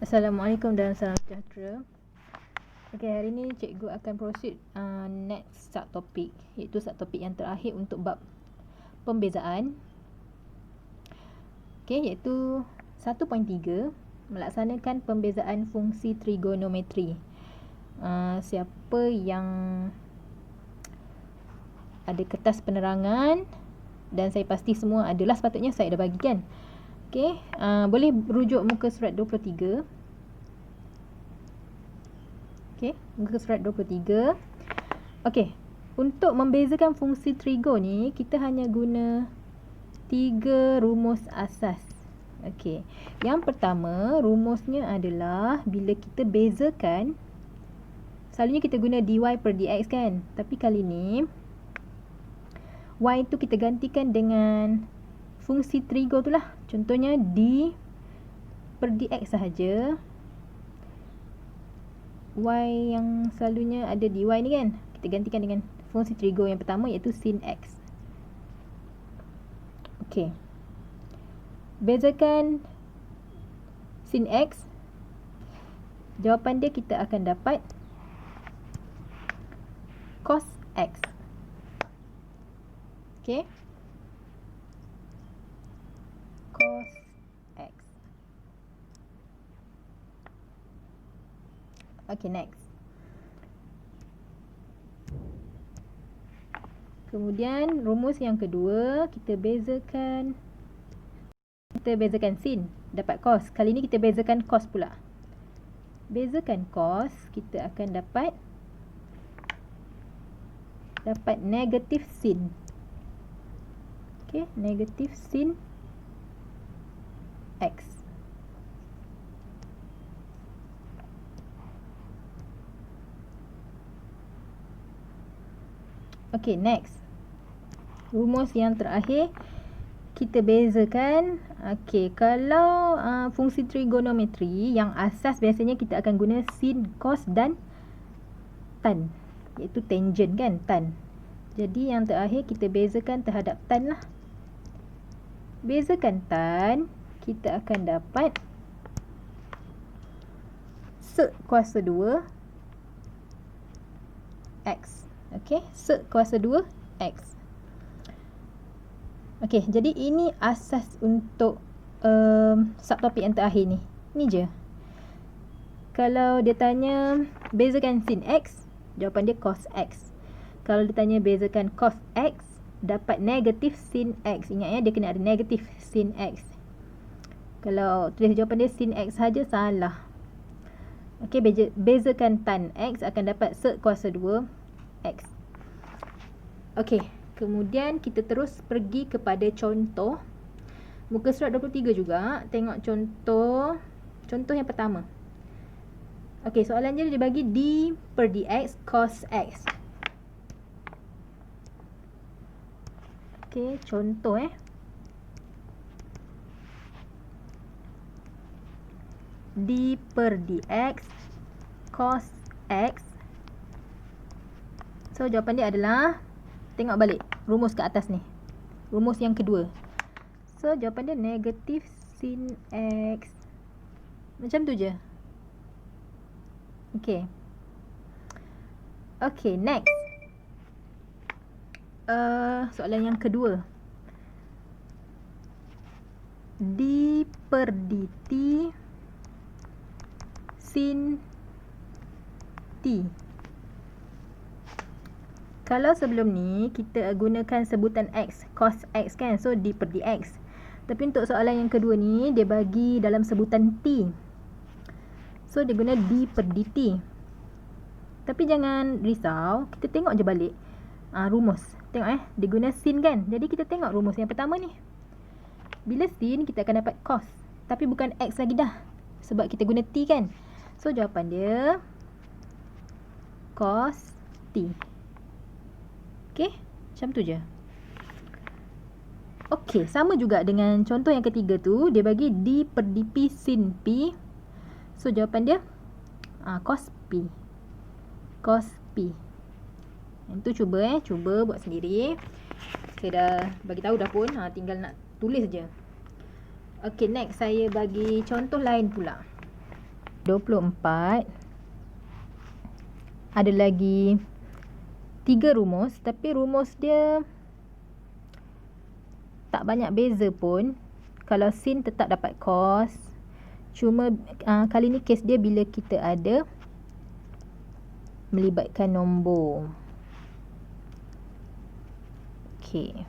Assalamualaikum dan salam sejahtera. Okey, hari ini cikgu akan proceed next subtopik, iaitu subtopik yang terakhir untuk bab pembezaan. Okey, iaitu 1.3 melaksanakan pembezaan fungsi trigonometri. Siapa yang ada kertas penerangan, dan saya pasti semua adalah, sepatutnya saya dah bagikan. Okey, boleh rujuk muka surat 23. Okey, muka surat 23. Okey, untuk membezakan fungsi trigo ni, kita hanya guna 3 rumus asas. Okey, yang pertama, rumusnya adalah bila kita bezakan, selalunya kita guna dy per dx kan. Tapi kali ni, y tu kita gantikan dengan fungsi trigo tu lah. Contohnya d per dx sahaja. Y yang selalunya ada dy ni kan, kita gantikan dengan fungsi trigo yang pertama, iaitu sin x. Okey, bezakan sin x, jawapan dia kita akan dapat cos x. Okey, cos x. Okey, next. Kemudian rumus yang kedua, kita bezakan sin, dapat cos. Kali ni kita bezakan cos pula. Bezakan cos, kita akan dapat negatif sin. Okey, negatif sin x. Okey, next. Rumus yang terakhir, kita bezakan. Okey, kalau fungsi trigonometri yang asas, biasanya kita akan guna sin, cos dan tan, iaitu tangent kan, tan. Jadi yang terakhir kita bezakan terhadap tan lah. Bezakan tan, kita akan dapat sek kuasa 2 x. Okey, sek kuasa 2 x. Okey, jadi ini asas untuk subtopik yang terakhir ni. Ni je. Kalau dia tanya bezakan sin x, jawapan dia cos x. Kalau dia tanya bezakan cos x, dapat negatif sin x. Ingat ya, dia kena ada negatif sin x. Kalau tulis jawapan dia sin x saja, salah. Okey, bezakan tan x, akan dapat sek kuasa 2 x. Okey, kemudian kita terus pergi kepada contoh. Muka surat 23 juga. Tengok contoh yang pertama. Okey, soalan dia bagi d per dx cos x. Okey, contoh d per dx cos x. So, jawapan dia adalah, tengok balik rumus kat atas ni, rumus yang kedua. So, jawapan dia negatif sin x. Macam tu je. Okey. Okey, next. Soalan yang kedua. D per dt sin t. Kalau sebelum ni kita gunakan sebutan x, cos x kan, so d per dx. Tapi untuk soalan yang kedua ni, dia bagi dalam sebutan t, so dia guna d per dt. Tapi jangan risau, kita tengok je balik rumus. Tengok dia guna sin kan. Jadi kita tengok rumus yang pertama ni. Bila sin, kita akan dapat cos, tapi bukan x lagi dah, sebab kita guna t kan. So jawapan dia cos t. Okey, macam tu je. Okey, sama juga dengan contoh yang ketiga tu. Dia bagi d per dp sin p. So jawapan dia cos p. Cos p. Yang tu cuba buat sendiri. Saya dah bagi tahu dah pun, tinggal nak tulis je. Okey, next saya bagi contoh lain pula. 24. Ada lagi 3 rumus, tapi rumus dia tak banyak beza pun. Kalau sin tetap dapat cos. Cuma kali ni kes dia bila kita ada melibatkan nombor. Okey.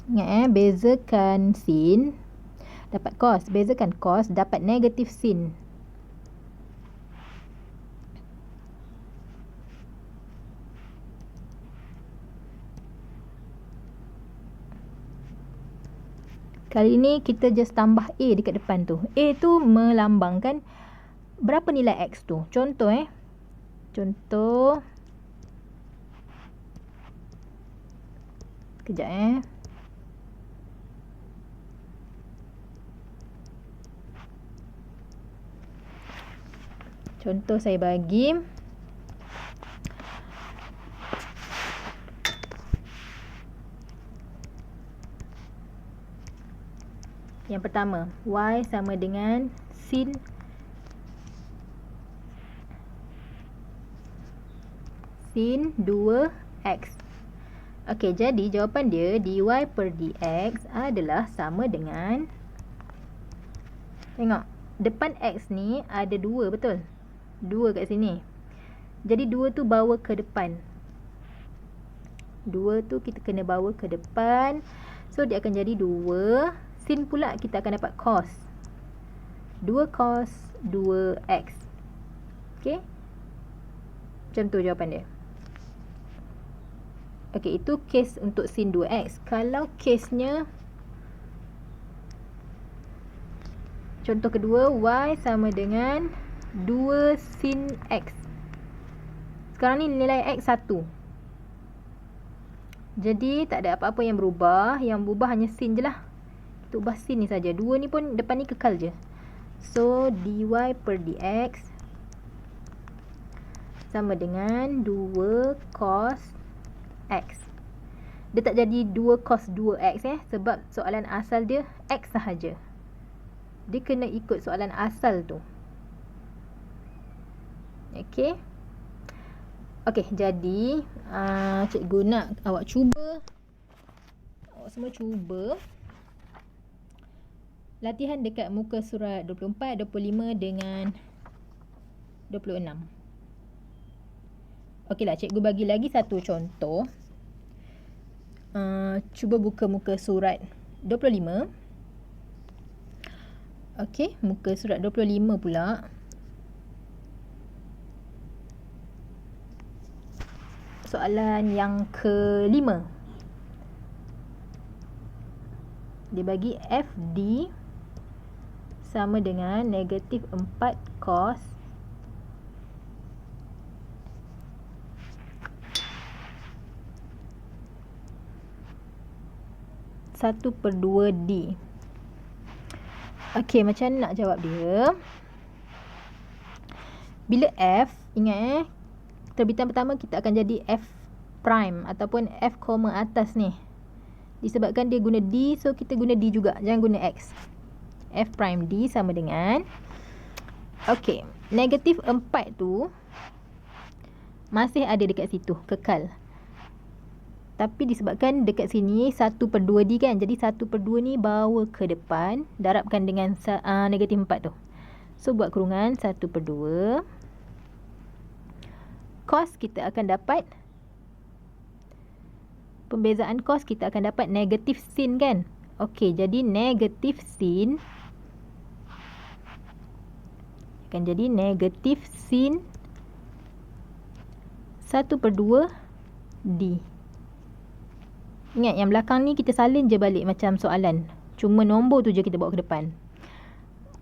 Ingat bezakan sin dapat cos, bezakan cos dapat negatif sin. Kali ni kita just tambah A dekat depan tu. A tu melambangkan berapa nilai X tu. Contoh Contoh. Kejap Contoh saya bagi yang pertama, Y sama dengan sin sin 2X. Okey, jadi jawapan dia dy per dx adalah sama dengan, tengok, depan X ni ada 2, betul? 2 kat sini. Jadi 2 tu bawa ke depan. 2 tu kita kena bawa ke depan. So dia akan jadi 2. Sin pula kita akan dapat cos. 2 cos 2x. Okey. Macam tu jawapan dia. Okey, itu kes untuk sin 2x. Kalau kesnya contoh kedua, y sama dengan 2 sin x. Sekarang ni nilai x 1. Jadi tak ada apa-apa yang berubah. Yang berubah hanya sin je lah. Kita ubah sin ni saja. 2 ni pun depan ni kekal je. So dy per dx sama dengan 2 cos x. Dia tak jadi 2 cos 2x sebab soalan asal dia x sahaja. Dia kena ikut soalan asal tu. Okey. Okey, jadi cikgu nak awak cuba. Awak semua cuba latihan dekat muka surat 24, 25 dengan 26. Okeylah, cikgu bagi lagi satu contoh. Cuba buka muka surat 25. Okey, muka surat 25 pula. Soalan yang kelima. Dia bagi FD sama dengan negatif 4 cos satu per 2 D. Okey, macam mana nak jawab dia? Bila F, ingat terbitan pertama kita akan jadi F prime ataupun F koma atas ni. Disebabkan dia guna D, so kita guna D juga. Jangan guna X. F prime D sama dengan, okey, negatif 4 tu masih ada dekat situ, kekal. Tapi disebabkan dekat sini 1 per 2 D kan. Jadi 1 per 2 ni bawa ke depan, darabkan dengan negatif 4 tu. So buat kurungan 1 per 2. Cos kita akan dapat, pembezaan cos kita akan dapat negatif sin kan. Okey, jadi negatif sin akan jadi negatif sin 1 per 2 D. Ingat yang belakang ni kita salin je balik macam soalan. Cuma nombor tu je kita bawa ke depan.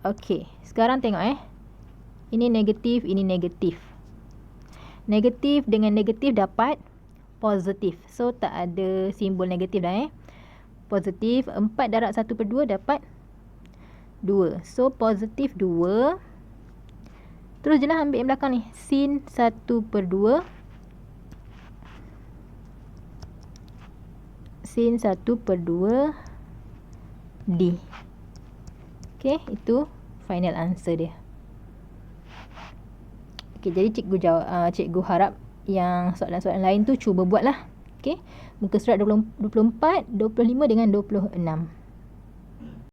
Okey, sekarang tengok ini negatif, ini negatif. Negatif dengan negatif dapat positif. So tak ada simbol negatif dah Positif. 4 darab 1 per 2 dapat 2. So, positif 2. Terus je lah ambil yang belakang ni. Sin 1/2. Sin 1/2 D. Okay, itu final answer dia. Okay, jadi cikgu harap yang soalan-soalan lain tu cuba buat lah. Okay, muka surat 24, 25 dengan 26.